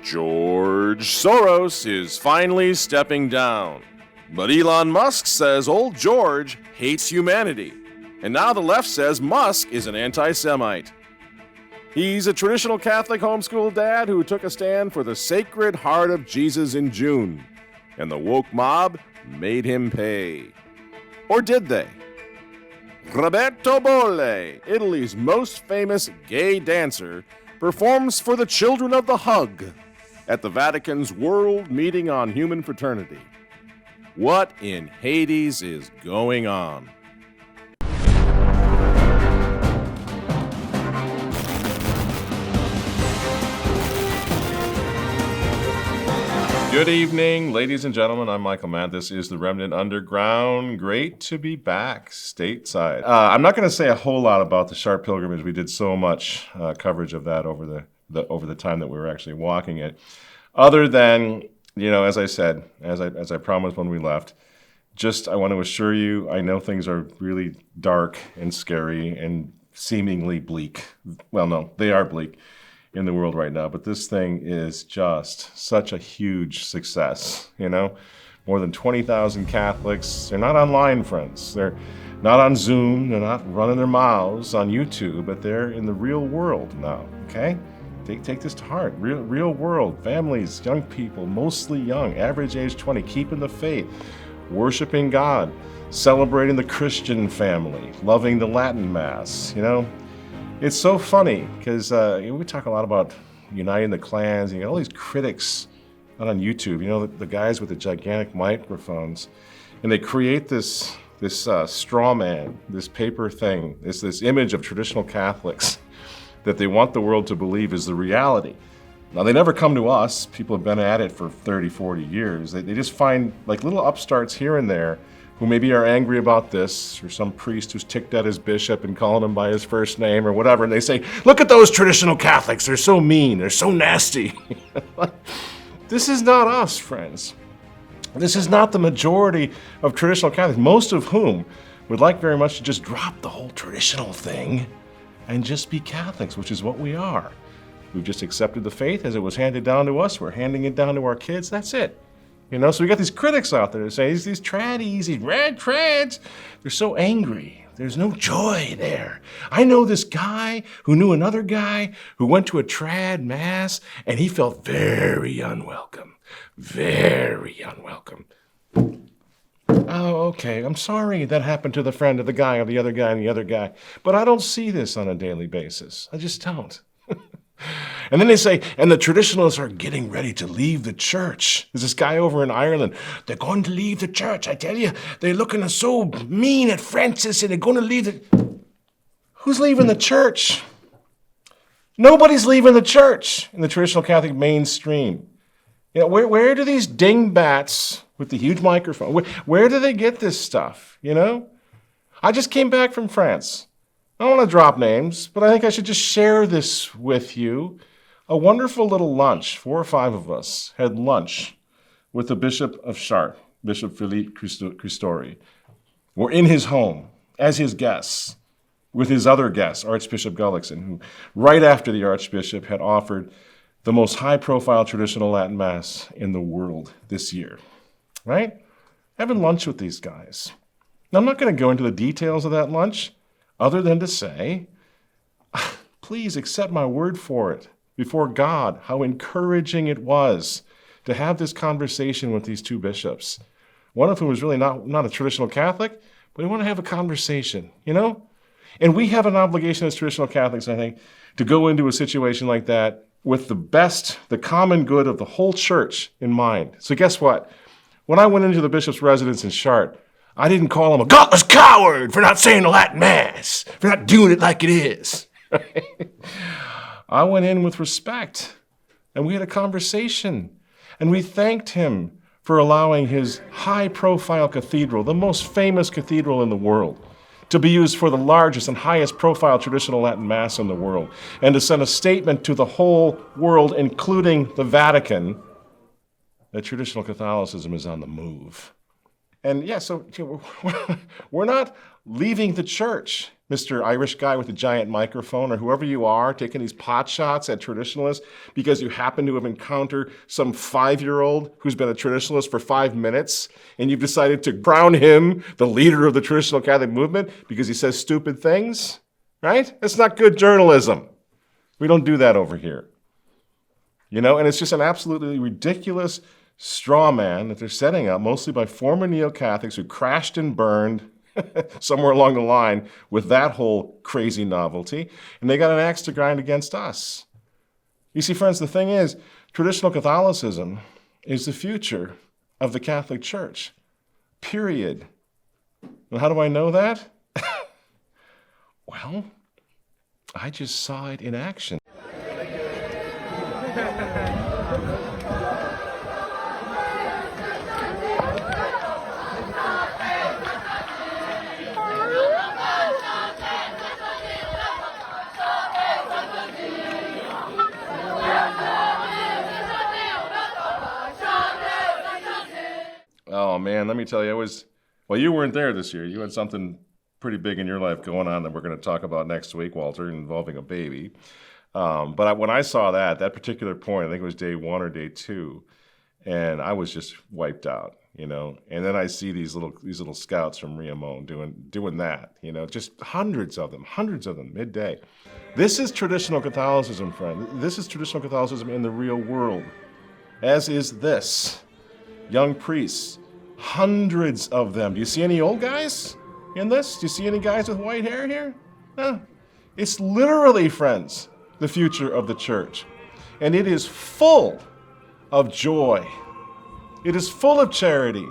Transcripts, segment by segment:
George Soros is finally stepping down. But Elon Musk says old George hates humanity. And now the left says Musk is an anti-Semite. He's a traditional Catholic homeschool dad who took a stand for the Sacred Heart of Jesus in June. And the woke mob made him pay. Or did they? Roberto Bolle, Italy's most famous gay dancer, performs for the children of the hug at the Vatican's World Meeting on Human Fraternity. What in Hades is going on? Good evening, ladies and gentlemen. I'm Michael Mann. This is the Remnant Underground. Great to be back stateside. I'm not going to say a whole lot about the Chartres Pilgrimage. We did so much coverage of that over the time that we were actually walking it. Other than, as I said, as I promised when we left, I want to assure you, I know things are really dark and scary and seemingly bleak. Well, no, they are bleak in the world right now, but this thing is just such a huge success, More than 20,000 Catholics. They're not online, friends. They're not on Zoom. They're not running their mouths on YouTube, but they're in the real world now, okay? Take this to heart. Real world, families, young people, mostly young, average age 20, keeping the faith, worshiping God, celebrating the Christian family, loving the Latin Mass, It's so funny because we talk a lot about uniting the clans. You got all these critics out on YouTube, the guys with the gigantic microphones, and they create this straw man, this paper thing, this image of traditional Catholics that they want the world to believe is the reality. Now, they never come to us. People have been at it for 30, 40 years. They just find like little upstarts here and there who maybe are angry about this, or some priest who's ticked at his bishop and calling him by his first name or whatever, and they say, look at those traditional Catholics, they're so mean, they're so nasty. This is not us, friends. This is not the majority of traditional Catholics, most of whom would like very much to just drop the whole traditional thing and just be Catholics, which is what we are. We've just accepted the faith as it was handed down to us, we're handing it down to our kids, that's it. So we got these critics out there that say, these tradies, these rad trads, they're so angry. There's no joy there. I know this guy who knew another guy who went to a trad mass and he felt very unwelcome. Very unwelcome. Oh, okay. I'm sorry that happened to the friend of the guy or the other guy and the other guy. But I don't see this on a daily basis. I just don't. And then they say, and the traditionalists are getting ready to leave the church. There's this guy over in Ireland. They're going to leave the church. I tell you, they're looking so mean at Francis and they're going to leave the... Who's leaving the church? Nobody's leaving the church in the traditional Catholic mainstream. Where do these dingbats with the huge microphone, where do they get this stuff, I just came back from France. I don't want to drop names, but I think I should just share this with you. A wonderful little lunch, 4 or 5 of us had lunch with the Bishop of Chartres, Bishop Philippe Christori. We're in his home as his guests with his other guests, Archbishop Gullickson, who right after the Archbishop had offered the most high-profile traditional Latin Mass in the world this year, right? Having lunch with these guys. Now, I'm not going to go into the details of that lunch, other than to say, please accept my word for it before God, how encouraging it was to have this conversation with these 2 bishops. One of whom was really not a traditional Catholic, but we want to have a conversation, And we have an obligation as traditional Catholics, I think, to go into a situation like that with the common good of the whole church in mind. So guess what? When I went into the bishop's residence in Chartres, I didn't call him a gutless coward for not saying the Latin Mass, for not doing it like it is. I went in with respect, and we had a conversation, and we thanked him for allowing his high-profile cathedral, the most famous cathedral in the world, to be used for the largest and highest-profile traditional Latin Mass in the world, and to send a statement to the whole world, including the Vatican, that traditional Catholicism is on the move. And yeah, so we're not leaving the church. Mr. Irish guy with the giant microphone, or whoever you are, taking these pot shots at traditionalists because you happen to have encountered some 5-year-old who's been a traditionalist for 5 minutes, and you've decided to crown him the leader of the traditional Catholic movement because he says stupid things, right? That's not good journalism. We don't do that over here. And it's just an absolutely ridiculous straw man that they're setting up, mostly by former neo-Catholics who crashed and burned somewhere along the line with that whole crazy novelty, and they got an axe to grind against us. You see, friends, the thing is, traditional Catholicism is the future of the Catholic Church, period. And how do I know that? Well, I just saw it in action. Oh man, let me tell you, you weren't there this year. You had something pretty big in your life going on that we're going to talk about next week, Walter, involving a baby. But when I saw that particular point, I think it was day 1 or day 2, and I was just wiped out, And then I see these little scouts from Riamon doing that, just hundreds of them midday. This is traditional Catholicism, friend. This is traditional Catholicism in the real world, as is this. Young priests, hundreds of them. Do you see any old guys in this? Do you see any guys with white hair here? No. It's literally, friends, the future of the church. And it is full of joy. It is full of charity.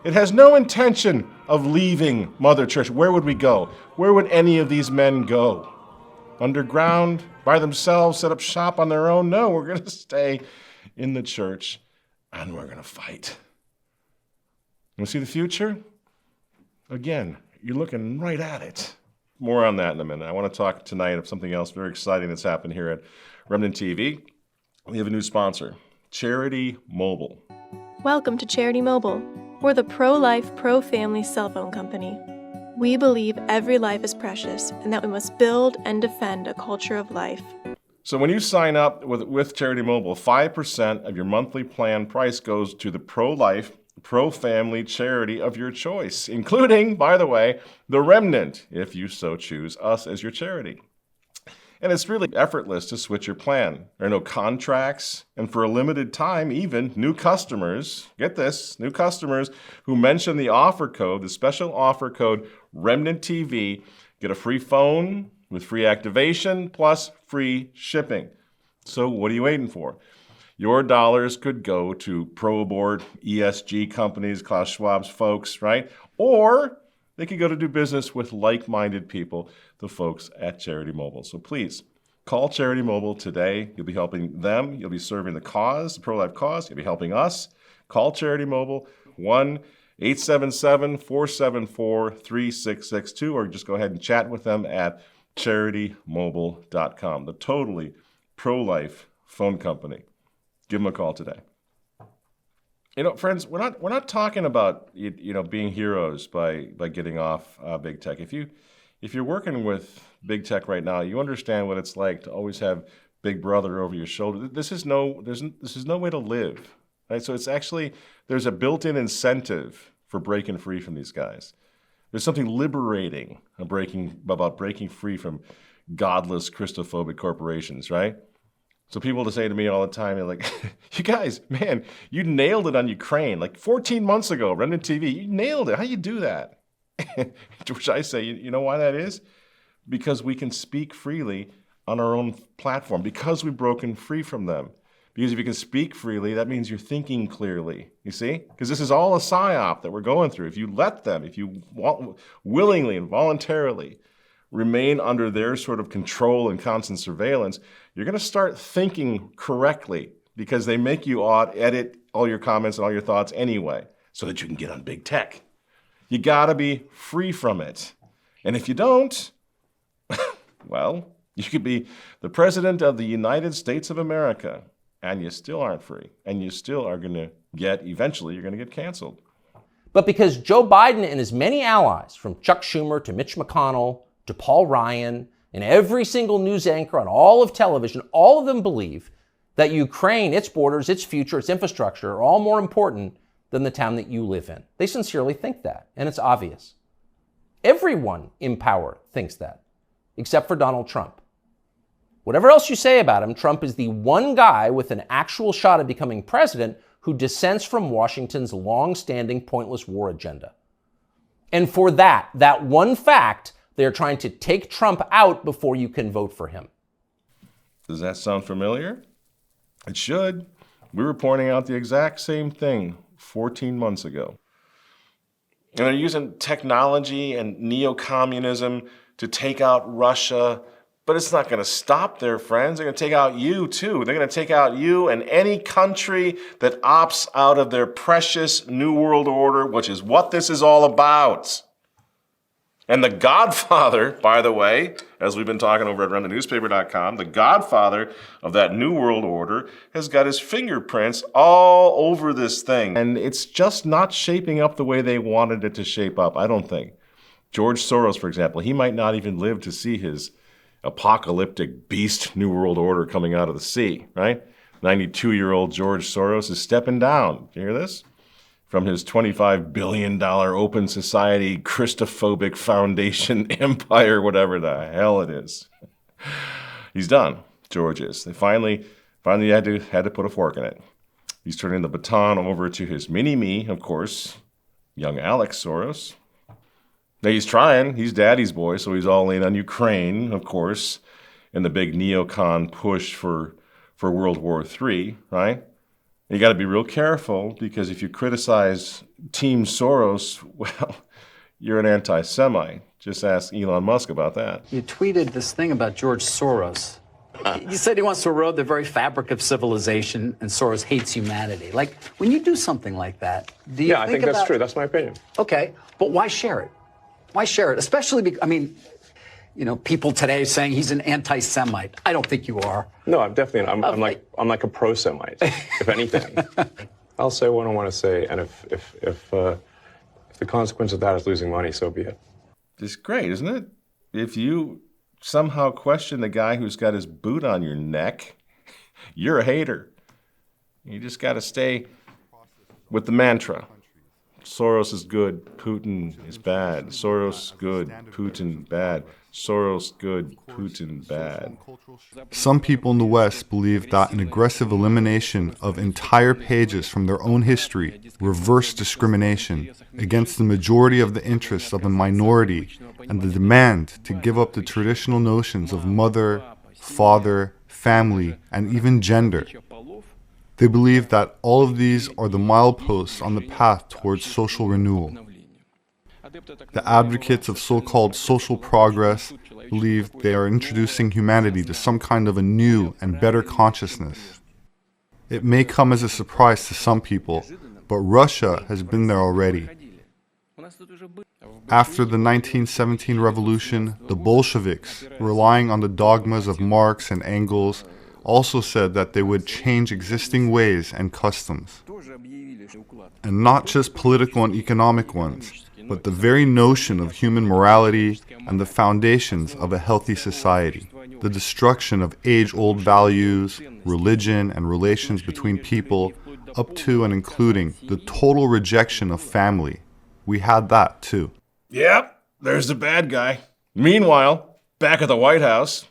It has no intention of leaving Mother Church. Where would we go? Where would any of these men go? Underground, by themselves, set up shop on their own? No, we're going to stay in the church. And we're going to fight. You see the future? Again, you're looking right at it. More on that in a minute. I want to talk tonight of something else very exciting that's happened here at Remnant TV. We have a new sponsor, Charity Mobile. Welcome to Charity Mobile. We're the pro-life, pro-family cell phone company. We believe every life is precious and that we must build and defend a culture of life. So when you sign up with Charity Mobile, 5% of your monthly plan price goes to the pro-life, pro-family charity of your choice, including, by the way, the Remnant, if you so choose us as your charity. And it's really effortless to switch your plan. There are no contracts, and for a limited time, even new customers, get this, new customers who mention the offer code, the special offer code Remnant TV, get a free phone with free activation plus free shipping. So what are you waiting for? Your dollars could go to pro-abort ESG companies, Klaus Schwab's folks, right? Or they could go to do business with like-minded people, the folks at Charity Mobile. So please, call Charity Mobile today. You'll be helping them. You'll be serving the cause, the pro-life cause. You'll be helping us. Call Charity Mobile, 1-877-474-3662, or just go ahead and chat with them at CharityMobile.com, the totally pro-life phone company. Give them a call today. Friends, we're not talking about being heroes by getting off big tech. If you're working with big tech right now, you understand what it's like to always have Big Brother over your shoulder. This is no way to live, right? So it's actually there's a built-in incentive for breaking free from these guys. There's something liberating about breaking free from godless, Christophobic corporations, right? So people to say to me all the time, they're like, you guys, man, you nailed it on Ukraine. Like 14 months ago, Remnant TV, you nailed it. How do you do that? To which I say, you know why that is? Because we can speak freely on our own platform, because we've broken free from them. Because if you can speak freely, that means you're thinking clearly, you see? Because this is all a psyop that we're going through. If you let them, if you willingly and voluntarily remain under their sort of control and constant surveillance, you're going to start thinking correctly because they make you edit all your comments and all your thoughts anyway so that you can get on big tech. You got to be free from it. And if you don't, well, you could be the president of the United States of America, and you still aren't free. And you still are going to eventually you're going to get canceled. But because Joe Biden and his many allies, from Chuck Schumer to Mitch McConnell to Paul Ryan and every single news anchor on all of television, all of them believe that Ukraine, its borders, its future, its infrastructure are all more important than the town that you live in. They sincerely think that, and it's obvious. Everyone in power thinks that, except for Donald Trump. Whatever else you say about him, Trump is the one guy with an actual shot at becoming president who dissents from Washington's long-standing pointless war agenda. And for that one fact, they're trying to take Trump out before you can vote for him. Does that sound familiar? It should. We were pointing out the exact same thing 14 months ago. And they're using technology and neo-communism to take out Russia, but it's not going to stop their friends. They're going to take out you too. They're going to take out you and any country that opts out of their precious New World Order, which is what this is all about. And the godfather, by the way, as we've been talking over at remnantnewspaper.com, the godfather of that New World Order has got his fingerprints all over this thing. And it's just not shaping up the way they wanted it to shape up, I don't think. George Soros, for example, he might not even live to see his apocalyptic beast New World Order coming out of the sea, right? 92-year-old George Soros is stepping down. Do you hear this? From his $25 billion open society, Christophobic foundation empire, whatever the hell it is. He's done, George is. They finally had to put a fork in it. He's turning the baton over to his mini-me, of course, young Alex Soros. Now he's trying. He's daddy's boy, so he's all in on Ukraine, of course, and the big neocon push for World War III, right? You got to be real careful, because if you criticize Team Soros, well, you're an anti-Semite. Just ask Elon Musk about that. You tweeted this thing about George Soros. You said he wants to erode the very fabric of civilization, and Soros hates humanity. Like, when you do something like that, do you I think that's true. That's my opinion. Okay, but why share it? Why share it? Especially because, people today saying he's an anti-Semite. I don't think you are. No, I'm definitely. I'm like a pro-Semite, if anything. I'll say what I want to say, and if the consequence of that is losing money, so be it. It's great, isn't it? If you somehow question the guy who's got his boot on your neck, you're a hater. You just got to stay with the mantra. Soros is good, Putin is bad. Soros good, Putin bad. Soros good, Putin bad. Some people in the West believe that an aggressive elimination of entire pages from their own history reverse discrimination against the majority of the interests of a minority and the demand to give up the traditional notions of mother, father, family, and even gender. They believe that all of these are the mileposts on the path towards social renewal. The advocates of so-called social progress believe they are introducing humanity to some kind of a new and better consciousness. It may come as a surprise to some people, but Russia has been there already. After the 1917 revolution, the Bolsheviks, relying on the dogmas of Marx and Engels, also said that they would change existing ways and customs. And not just political and economic ones, but the very notion of human morality and the foundations of a healthy society. The destruction of age-old values, religion, and relations between people, up to and including the total rejection of family. We had that too. Yep, there's the bad guy. Meanwhile, back at the White House,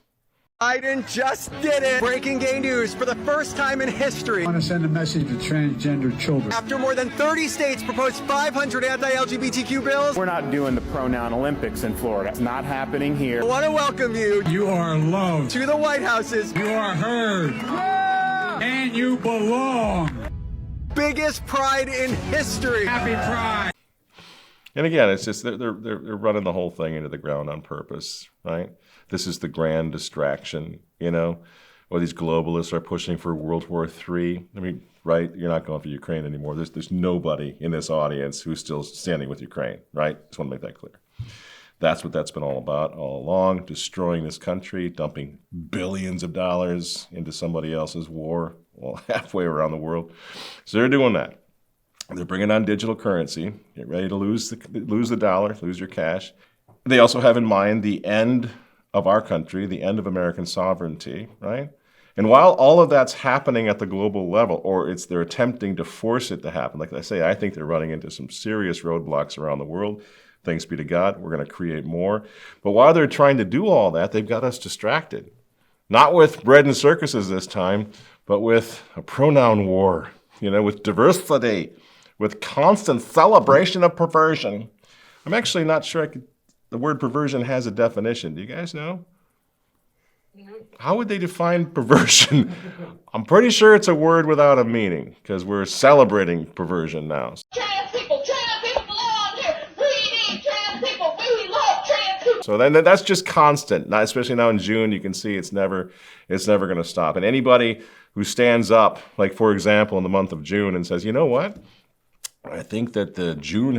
Biden just did it! Breaking gay news for the first time in history. I want to send a message to transgender children. After more than 30 states proposed 500 anti-LGBTQ bills, we're not doing the pronoun Olympics in Florida. It's not happening here. I want to welcome you. You are loved. To the White House's. You are heard. Yeah! And you belong. Biggest pride in history. Happy Pride. and again, it's just they're running the whole thing into the ground on purpose, right? This is the grand distraction, or these globalists are pushing for World War III. I mean, right? You're not going for Ukraine anymore. There's nobody in this audience who's still standing with Ukraine, right? Just want to make that clear. That's what that's been all about all along, destroying this country, dumping billions of dollars into somebody else's war, well, halfway around the world. So they're doing that. They're bringing on digital currency. Get ready to lose the dollar, lose your cash. They also have in mind the end of our country, the end of American sovereignty, right? And while all of that's happening at the global level, or they're attempting to force it to happen, like I say, I think they're running into some serious roadblocks around the world. Thanks be to God, we're going to create more. But while they're trying to do all that, they've got us distracted. Not with bread and circuses this time, but with a pronoun war, with diversity, with constant celebration of perversion. I'm actually not sure the word perversion has a definition. Do you guys know? How would they define perversion? I'm pretty sure it's a word without a meaning, because we're celebrating perversion now. Trans people belong here. We need trans people. We love trans people. So then that's just constant. Not especially now in June, you can see it's never going to stop. And anybody who stands up, like for example in the month of June, and says, you know what? I think that the June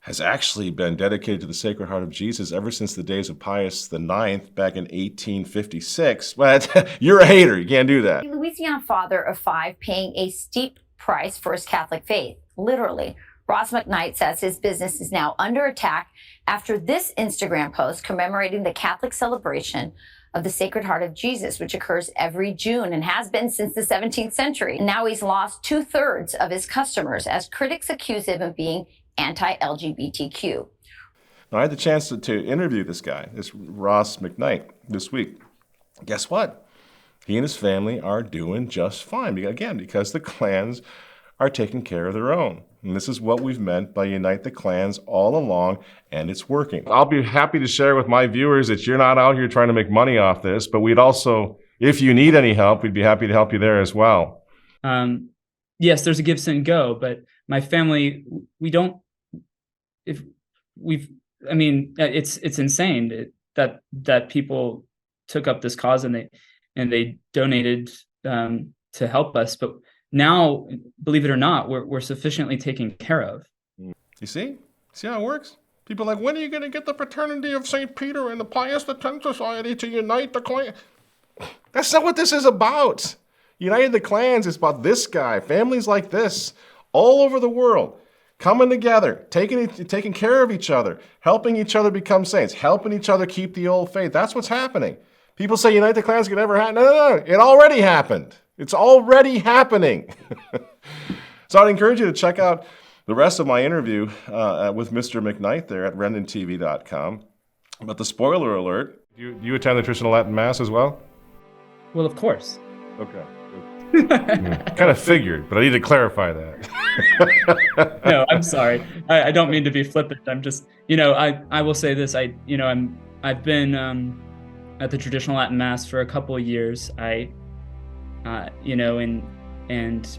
has actually been dedicated to the Sacred Heart of Jesus ever since the days of Pius IX back in 1856. Well, you're a hater. You can't do that. A Louisiana father of 5 paying a steep price for his Catholic faith. Literally. Ross McKnight says his business is now under attack after this Instagram post commemorating the Catholic celebration of the Sacred Heart of Jesus, which occurs every June and has been since the 17th century. And now he's lost 2/3 of his customers as critics accuse him of being anti-LGBTQ. Now, I had the chance to interview this guy, this Ross McKnight, this week. Guess what? He and his family are doing just fine. Again, because the clans are taking care of their own. And this is what we've meant by unite the clans all along, and it's working. I'll be happy to share with my viewers that you're not out here trying to make money off this, but we'd also, if you need any help, we'd be happy to help you there as well. Yes, there's a give, send, go, but my family, it's insane that people took up this cause and they donated to help us. But now, believe it or not, we're sufficiently taken care of. You see how it works? People are like, when are you going to get the Fraternity of St. Peter and the Pius X Society to unite the clan? That's not what this is about. Uniting the clans is about this guy, families like this, all over the world, coming together, taking care of each other, helping each other become saints, helping each other keep the old faith. That's what's happening. People say unite the clans could never happen. No. It already happened. It's already happening. So I'd encourage you to check out the rest of my interview with Mr. McKnight there at RemnantTV.com. But the spoiler alert, you attend the traditional Latin Mass as well? Well, of course. Okay. Kind of figured, but I need to clarify that. No, I'm sorry. I don't mean to be flippant. I'm just, I will say this. I've been at the traditional Latin Mass for a couple of years. And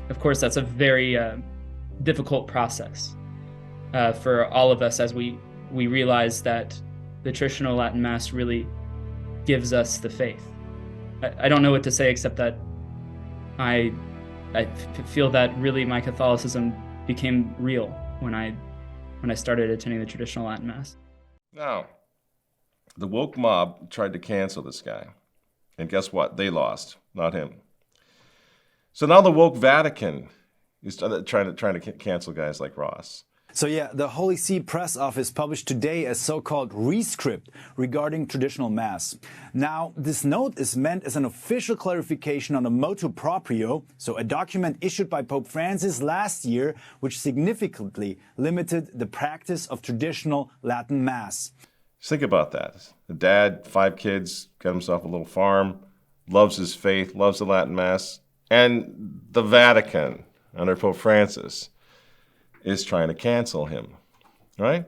of course that's a very difficult process for all of us as we realize that the traditional Latin Mass really gives us the faith. I don't know what to say except that I feel that really my Catholicism became real when I started attending the traditional Latin Mass. Now, the woke mob tried to cancel this guy, and guess what? They lost, not him. So now the woke Vatican is trying to cancel guys like Ross. So yeah, the Holy See Press Office published today a so-called rescript regarding traditional Mass. Now, this note is meant as an official clarification on a motu proprio, so a document issued by Pope Francis last year, which significantly limited the practice of traditional Latin Mass. Just think about that. The dad, 5 kids, got himself a little farm, loves his faith, loves the Latin Mass, and the Vatican, under Pope Francis, is trying to cancel him, right?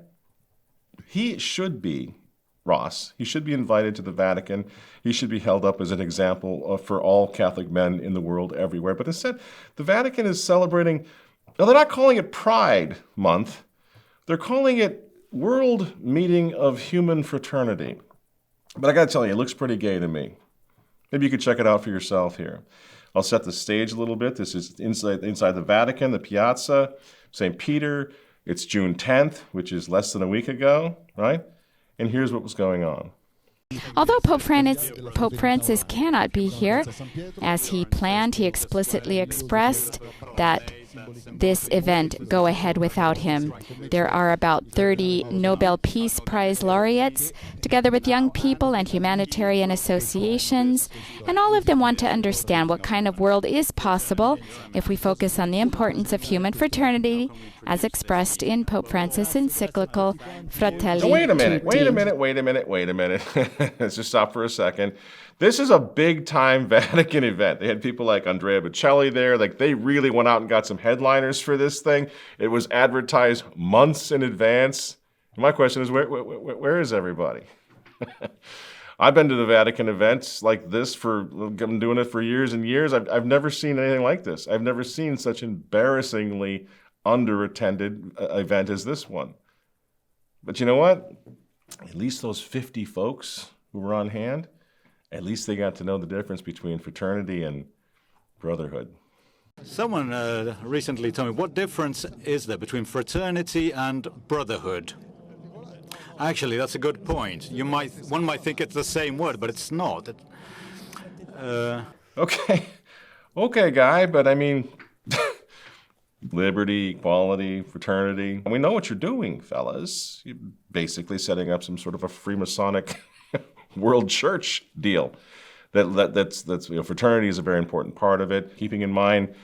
He should be, Ross, he should be invited to the Vatican. He should be held up as an example for all Catholic men in the world everywhere. But instead, the Vatican is celebrating, now they're not calling it Pride Month. They're calling it World Meeting of Human Fraternity. But I gotta tell you, it looks pretty gay to me. Maybe you could check it out for yourself here. I'll set the stage a little bit. This is inside the Vatican, the Piazza, St. Peter. It's June 10th, which is less than a week ago, right? And here's what was going on. Although Pope Francis cannot be here, as he planned, he explicitly expressed that this event go ahead without him. There are about 30 Nobel Peace Prize laureates, together with young people and humanitarian associations, and all of them want to understand what kind of world is possible if we focus on the importance of human fraternity, as expressed in Pope Francis' encyclical Fratelli Wait a minute, Tutti. wait a minute. Let's just stop for a second. This is a big-time Vatican event. They had people like Andrea Bocelli there. Like, they really went out and got some headliners for this thing. It was advertised months in advance. My question is, where is everybody? I've been to the Vatican events like this I've been doing it for years and years. I've never seen anything like this. I've never seen such embarrassingly underattended event as this one. But you know what? At least those 50 folks who were on hand, at least they got to know the difference between fraternity and brotherhood. Someone recently told me, what difference is there between fraternity and brotherhood? Actually, that's a good point. One might think it's the same word, but it's not. Okay, guy, but I mean, liberty, equality, fraternity. We know what you're doing, fellas. You're basically setting up some sort of a Freemasonic world church deal. That's fraternity is a very important part of it. Keeping in mind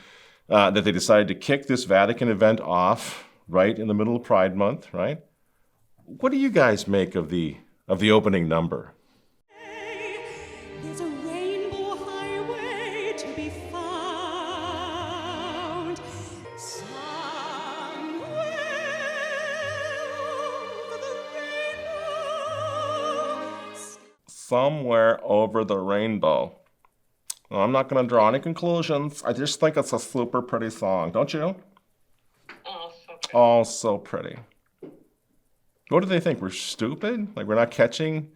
that they decided to kick this Vatican event off right in the middle of Pride Month, right? What do you guys make of the opening number? There's a rainbow highway to be found somewhere over the rainbow. Somewhere over the rainbow. Well, I'm not going to draw any conclusions. I just think it's a super pretty song, don't you? Oh, so pretty. What do they think? We're stupid? Like we're not catching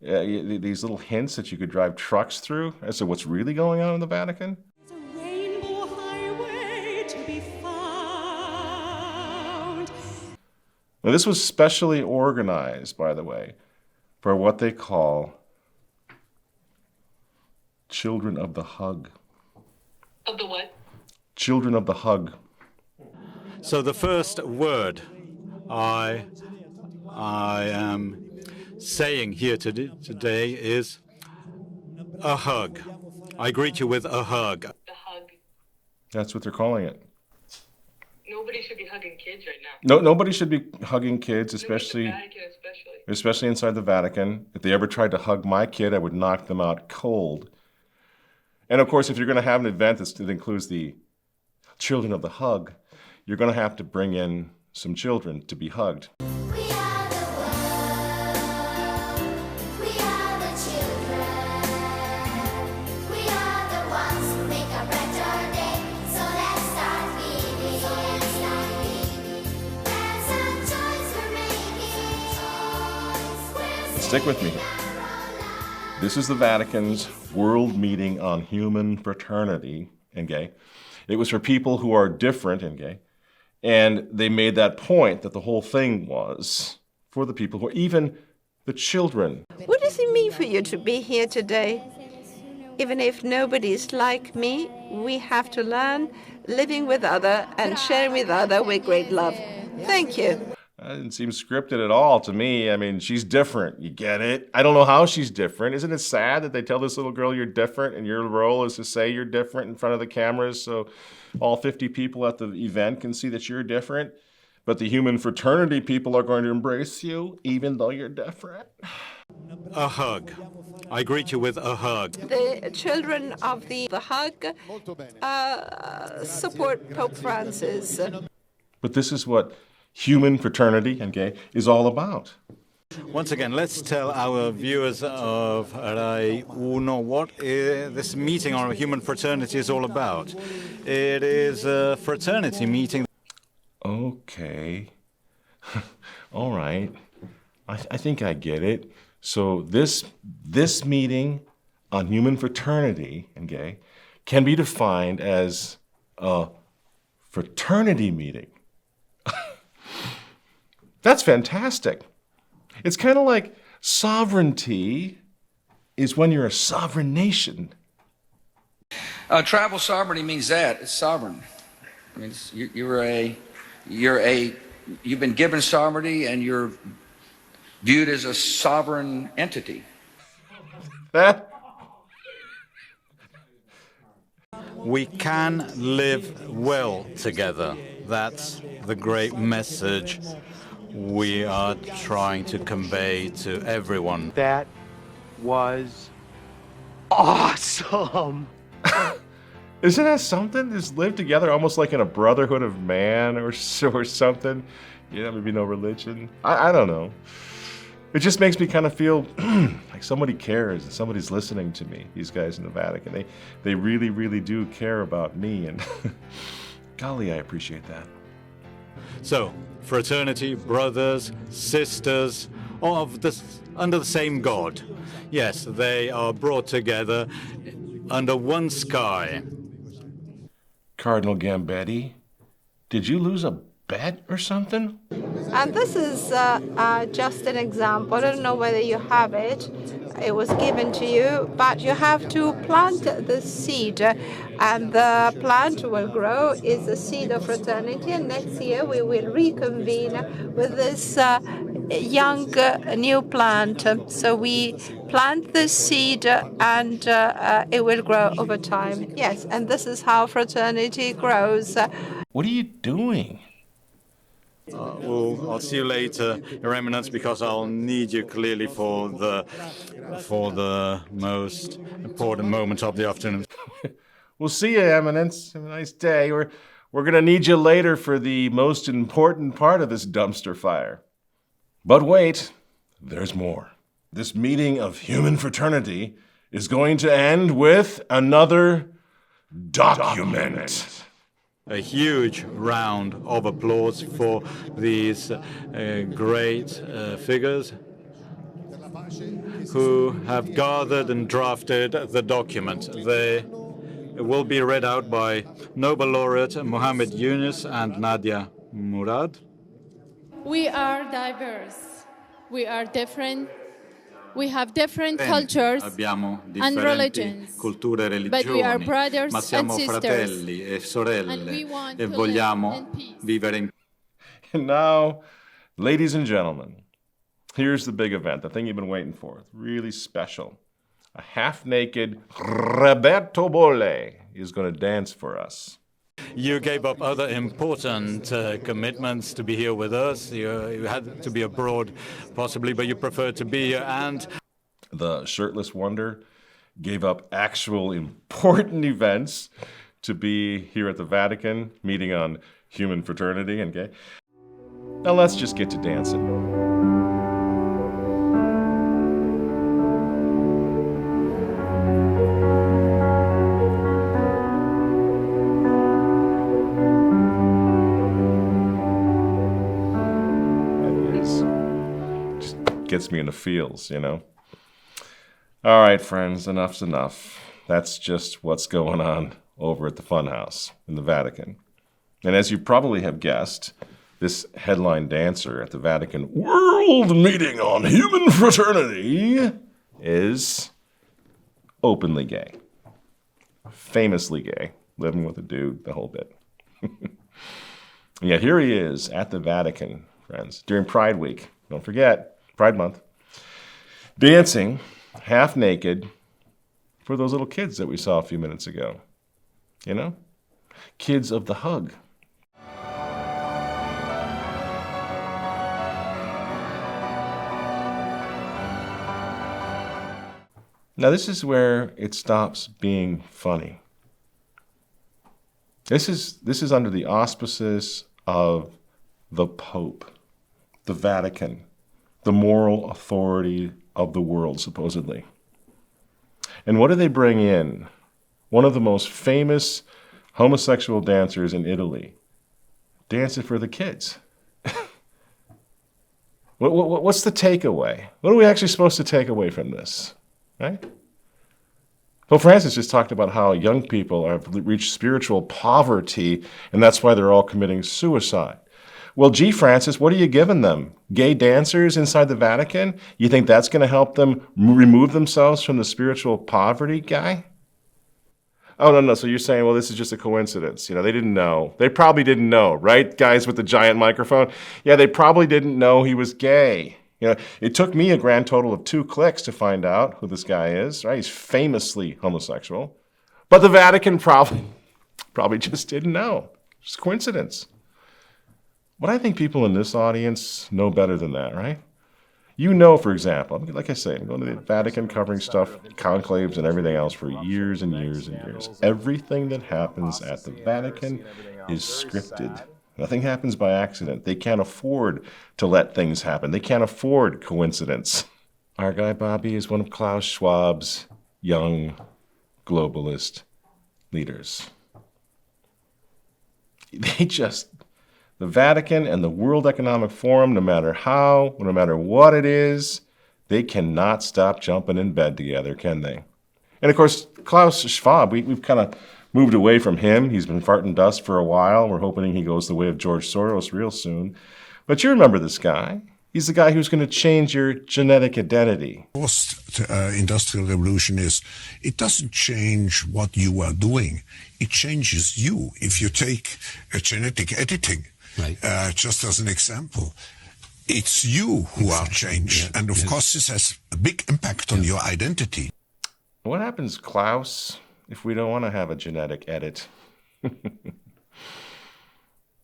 these little hints that you could drive trucks through as to what's really going on in the Vatican? There's a rainbow highway to be found. Now, this was specially organized, by the way, for what they call Children of the Hug. Of the what? Children of the Hug. So the first word I am saying here today is a hug. I greet you with a hug. The hug. That's what they're calling it. Nobody should be hugging kids right now. No, nobody should be hugging kids, especially inside the Vatican. If they ever tried to hug my kid, I would knock them out cold. And of course, if you're going to have an event that includes the Children of the Hug, you're going to have to bring in some children to be hugged. Stick with me. This is the Vatican's World Meeting on Human Fraternity and Gay. It was for people who are different and gay. And they made that point that the whole thing was for the people who are even the children. What does it mean for you to be here today? Even if nobody is like me, we have to learn living with other and sharing with other with great love. Thank you. That didn't seem scripted at all to me. I mean, she's different. You get it? I don't know how she's different. Isn't it sad that they tell this little girl you're different and your role is to say you're different in front of the cameras so all 50 people at the event can see that you're different? But the Human Fraternity people are going to embrace you even though you're different. A hug. I greet you with a hug. The children of the hug support Pope Francis. But this is what Human Fraternity and Gay is all about. Once again, let's tell our viewers of Rai Uno what this meeting on Human Fraternity is all about. It is a fraternity meeting. Okay. All right. I think I get it. So this meeting on Human Fraternity and Gay can be defined as a fraternity meeting. That's fantastic. It's kind of like sovereignty is when you're a sovereign nation. Tribal sovereignty means that. It's sovereign. I mean, you've been given sovereignty and you're viewed as a sovereign entity. We can live well together. That's the great message we are trying to convey to everyone. That was awesome. Isn't that something? Just live together almost like in a brotherhood of man or something. You know, maybe no religion. I don't know. It just makes me kind of feel like somebody cares and somebody's listening to me, these guys in the Vatican. They really, really do care about me, and golly, I appreciate that. So, fraternity, brothers, sisters, all of this under the same God. Yes, they are brought together under one sky. Cardinal Gambetti, did you lose a bet or something? And this is just an example. I don't know whether you have it. It was given to you, but you have to plant the seed, and the plant will grow. It's a seed of fraternity, and next year we will reconvene with this young new plant. So we plant the seed, and it will grow over time. Yes, and this is how fraternity grows. What are you doing? I'll see you later, Your Eminence, because I'll need you clearly for the most important moment of the afternoon. We'll see you, Eminence. Have a nice day. We're going to need you later for the most important part of this dumpster fire. But wait, there's more. This meeting of Human Fraternity is going to end with another document. A huge round of applause for these great figures who have gathered and drafted the document. They will be read out by Nobel laureate Mohammed Yunus and Nadia Murad. We are diverse. We are different. We have different cultures and religions, culture e but we are religioni, brothers ma siamo and sisters, fratelli e and sorelle we want e to vogliamo live in peace. vivere in And now, ladies and gentlemen, here's the big event, the thing you've been waiting for. Really special. A half-naked Roberto Bolle is going to dance for us. You gave up other important commitments to be here with us. You had to be abroad, possibly, but you preferred to be here. And the shirtless wonder gave up actual important events to be here at the Vatican, meeting on Human Fraternity and gay. Now let's just get to dancing. Gets me in the feels, you know. All right, friends, enough's enough. That's just what's going on over at the Funhouse in the Vatican. And as you probably have guessed, this headline dancer at the Vatican World Meeting on Human Fraternity is openly gay. Famously gay, living with a dude, the whole bit. Yeah, here he is at the Vatican, friends, during Pride Week. Don't forget, Pride Month, dancing half naked for those little kids that we saw a few minutes ago. You know? Kids of the hug. Now this is where it stops being funny. This is under the auspices of the Pope, the Vatican, the moral authority of the world, supposedly. And what do they bring in? One of the most famous homosexual dancers in Italy, dancing for the kids. What's the takeaway? What are we actually supposed to take away from this? Right? Pope Francis just talked about how young people have reached spiritual poverty, and that's why they're all committing suicide. Well, gee, Francis, what are you giving them? Gay dancers inside the Vatican? You think that's going to help them remove themselves from the spiritual poverty, guy? Oh, no. So you're saying, well, this is just a coincidence. You know, they didn't know. They probably didn't know, right? Guys with the giant microphone. Yeah, they probably didn't know he was gay. You know, it took me a grand total of 2 clicks to find out who this guy is, right? He's famously homosexual. But the Vatican probably just didn't know. It's coincidence. But I think people in this audience know better than that, right? You know, for example, like I say, I'm going to the Vatican covering stuff, conclaves and everything else for years and years and years. Everything that happens at the Vatican is scripted. Nothing happens by accident. They can't afford to let things happen. They can't afford coincidence. Our guy Bobby is one of Klaus Schwab's young globalist leaders. The Vatican and the World Economic Forum, no matter how, no matter what it is, they cannot stop jumping in bed together, can they? And of course, Klaus Schwab, we've kind of moved away from him. He's been farting dust for a while. We're hoping he goes the way of George Soros real soon. But you remember this guy. He's the guy who's going to change your genetic identity. Post-industrial revolution it doesn't change what you are doing. It changes you. If you take genetic editing, right. Just as an example, it's you who are changed. Yeah. And of course, this has a big impact on your identity. What happens, Klaus, if we don't want to have a genetic edit?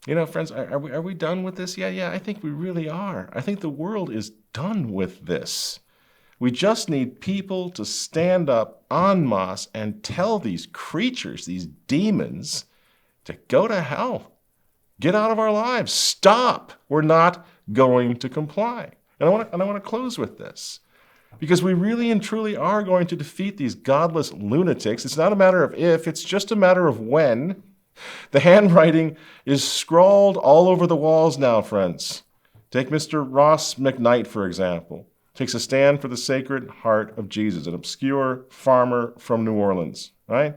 You know, friends, are we done with this? Yeah, I think we really are. I think the world is done with this. We just need people to stand up en masse and tell these creatures, these demons, to go to hell. Get out of our lives. Stop. We're not going to comply. And I want to close with this. Because we really and truly are going to defeat these godless lunatics. It's not a matter of if, it's just a matter of when. The handwriting is scrawled all over the walls now, friends. Take Mr. Ross McKnight, for example. Takes a stand for the Sacred Heart of Jesus, an obscure farmer from New Orleans, right?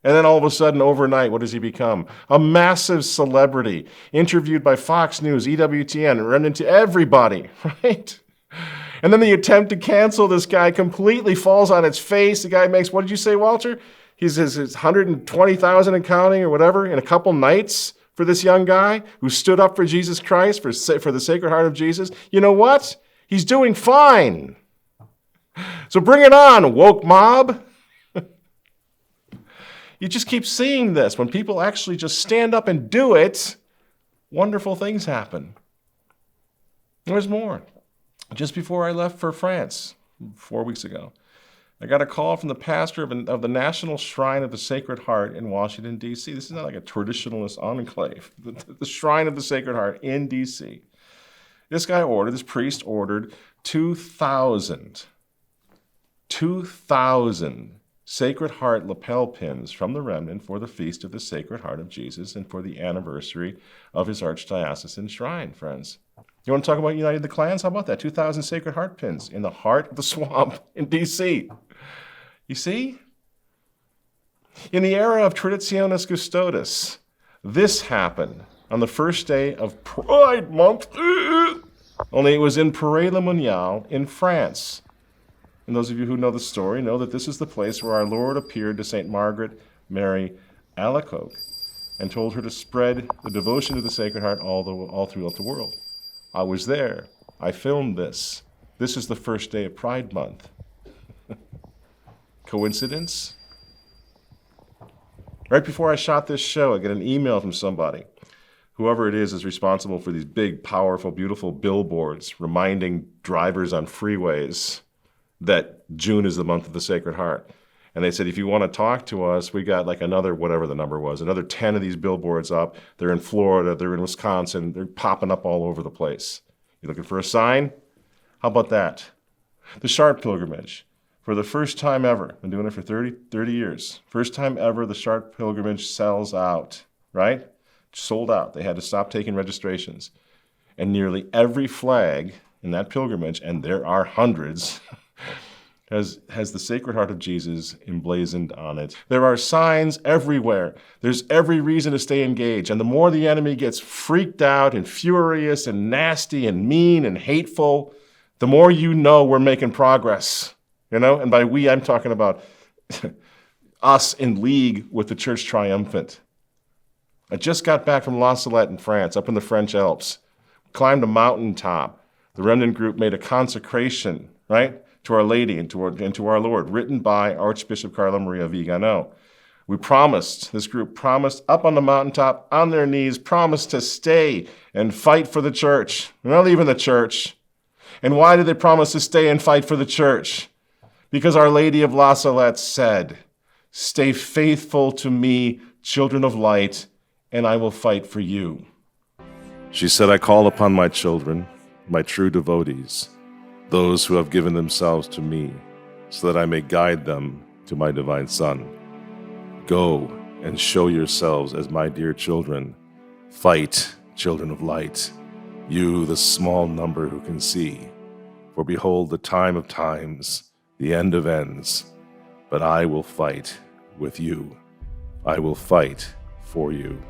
And then all of a sudden, overnight, what does he become? A massive celebrity, interviewed by Fox News, EWTN, Remnant, everybody, right? And then the attempt to cancel this guy completely falls on its face. The guy makes, what did you say, Walter? He's his 120,000 and counting or whatever in a couple nights for this young guy who stood up for Jesus Christ, for the Sacred Heart of Jesus. You know what? He's doing fine. So bring it on, woke mob. You just keep seeing this. When people actually just stand up and do it, wonderful things happen. There's more. Just before I left for France 4 weeks ago, I got a call from the pastor of the National Shrine of the Sacred Heart in Washington, D.C. This is not like a traditionalist enclave. The Shrine of the Sacred Heart in D.C. This priest ordered 2,000 Sacred Heart lapel pins from the Remnant for the Feast of the Sacred Heart of Jesus and for the anniversary of his archdiocesan shrine, friends. You want to talk about United the Clans? How about that? 2,000 Sacred Heart pins in the heart of the swamp in D.C. You see? In the era of Traditionis Custodes, this happened on the first day of Pride Month. Only it was in Paray-le-Monial in France. And those of you who know the story know that this is the place where our Lord appeared to St. Margaret Mary Alacoque and told her to spread the devotion to the Sacred Heart all throughout the world. I was there. I filmed this. This is the first day of Pride Month. Coincidence? Right before I shot this show, I get an email from somebody. Whoever it is responsible for these big, powerful, beautiful billboards reminding drivers on freeways that June is the month of the Sacred Heart. And they said, if you want to talk to us, we got like another, whatever the number was, another 10 of these billboards up. They're in Florida, they're in Wisconsin, they're popping up all over the place. You looking for a sign? How about that? The Chartres Pilgrimage. For the first time ever, been doing it for 30 years. First time ever, the Chartres Pilgrimage sells out, right? Sold out. They had to stop taking registrations. And nearly every flag in that pilgrimage, and there are hundreds, has the Sacred Heart of Jesus emblazoned on it. There are signs everywhere. There's every reason to stay engaged. And the more the enemy gets freaked out and furious and nasty and mean and hateful, the more you know we're making progress. You know? And by we, I'm talking about us in league with the Church Triumphant. I just got back from La Salette in France, up in the French Alps. Climbed a mountaintop. The Remnant group made a consecration, right, to Our Lady and to our Lord, written by Archbishop Carlo Maria Vigano. This group promised up on the mountaintop, on their knees, promised to stay and fight for the church. They're not leaving the church. And why did they promise to stay and fight for the church? Because Our Lady of La Salette said, "Stay faithful to me, children of light, and I will fight for you." She said, "I call upon my children, my true devotees, those who have given themselves to me, so that I may guide them to my divine Son. Go and show yourselves as my dear children. Fight, children of light, you, the small number who can see. For behold, the time of times, the end of ends. But I will fight with you. I will fight for you."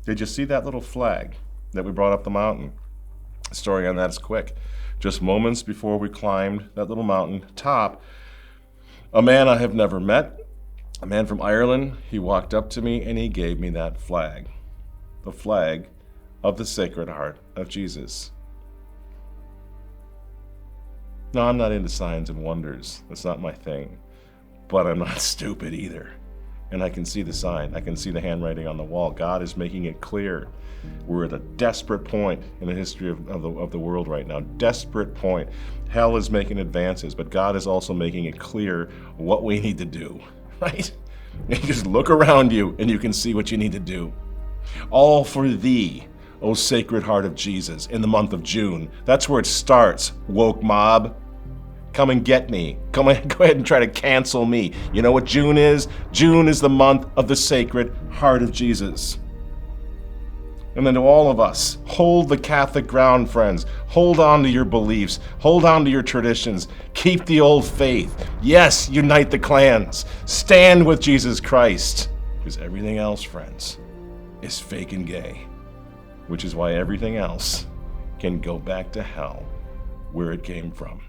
Did you see that little flag that we brought up the mountain? The story on that's quick. Just moments before we climbed that little mountain top, a man I have never met, a man from Ireland, he walked up to me and he gave me that flag. The flag of the Sacred Heart of Jesus. No, I'm not into signs and wonders. That's not my thing. But I'm not stupid either. And I can see the sign. I can see the handwriting on the wall. God is making it clear. We're at a desperate point in the history of the world right now. Desperate point. Hell is making advances, but God is also making it clear what we need to do, right? You just look around you and you can see what you need to do. All for thee, O Sacred Heart of Jesus, in the month of June. That's where it starts, woke mob. Come and get me. Go ahead and try to cancel me. You know what June is? June is the month of the Sacred Heart of Jesus. And then to all of us, hold the Catholic ground, friends. Hold on to your beliefs. Hold on to your traditions. Keep the old faith. Yes, unite the clans. Stand with Jesus Christ. Because everything else, friends, is fake and gay. Which is why everything else can go back to hell where it came from.